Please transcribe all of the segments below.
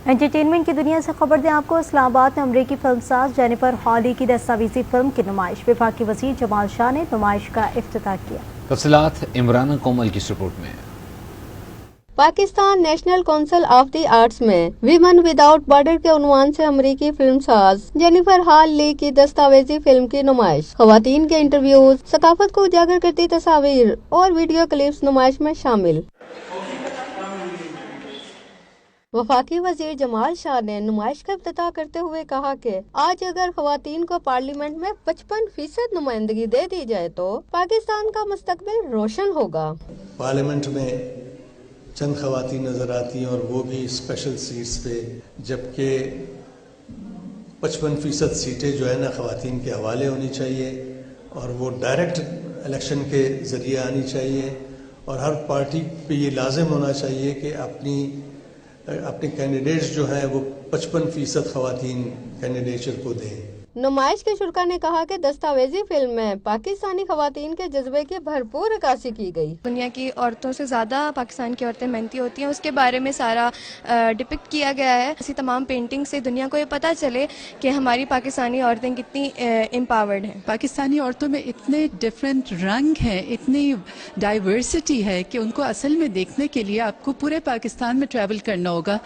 Entertainment کی دنیا سے خبر دیں آپ کو، اسلام آباد میں امریکی فلم ساز جینیفر ہالی کی دستاویزی فلم کی نمائش، وفاقی وزیر جمال شاہ نے نمائش کا افتتاح کیا۔ تفصیلات عمران کومل کی اس رپورٹ میں۔ Pakistan national council of the arts میں ویمن وداؤٹ بارڈر کے عنوان سے امریکی فلم ساز جینیفر ہال لی کی دستاویزی فلم کی نمائش، خواتین کے انٹرویوز، ثقافت کو اجاگر کرتی تصاویر اور ویڈیو کلپس نمائش میں شامل۔ وفاقی وزیر جمال شاہ نے نمائش کا افتتاح کرتے ہوئے کہا کہ آج اگر خواتین کو پارلیمنٹ میں 55% نمائندگی دے دی جائے تو پاکستان کا مستقبل روشن ہوگا۔ پارلیمنٹ میں چند خواتین نظر آتی ہیں اور وہ بھی اسپیشل سیٹس پہ، جبکہ 55% سیٹیں جو ہے نا خواتین کے حوالے ہونی چاہیے اور وہ ڈائریکٹ الیکشن کے ذریعے آنی چاہیے، اور ہر پارٹی پہ یہ لازم ہونا چاہیے کہ اپنے کینڈیڈیٹس جو ہیں وہ 55% خواتین کینڈیڈیچر کو دیں۔ نمائش کے شرکا نے کہا کہ دستاویزی فلم میں پاکستانی خواتین کے جذبے کی بھرپور عکاسی کی گئی۔ دنیا کی عورتوں سے زیادہ پاکستان کی عورتیں محنتی ہوتی ہیں، اس کے بارے میں سارا ڈپکٹ کیا گیا ہے۔ اسی تمام پینٹنگ سے دنیا کو یہ پتہ چلے کہ ہماری پاکستانی عورتیں کتنی امپاورڈ ہیں۔ پاکستانی عورتوں میں اتنے ڈفرینٹ رنگ ہیں، اتنی ڈائیورسٹی ہے کہ ان کو اصل میں دیکھنے کے لیے آپ کو پورے پاکستان میں ٹریول کرنا ہوگا،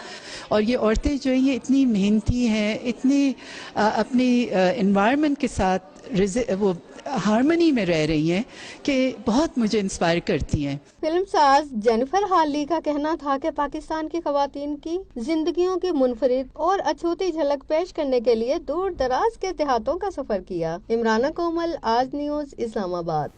اور یہ عورتیں جو ہیں یہ اتنی محنتی ہیں، اتنی اپنی انوائرمنٹ کے ساتھ وہ ہارمنی میں رہ رہی ہیں کہ بہت مجھے انسپائر کرتی ہیں۔ فلم ساز جینیفر ہالی کا کہنا تھا کہ پاکستان کی خواتین کی زندگیوں کی منفرد اور اچھوتی جھلک پیش کرنے کے لیے دور دراز کے دیہاتوں کا سفر کیا۔ عمران کومل، آج نیوز، اسلام آباد۔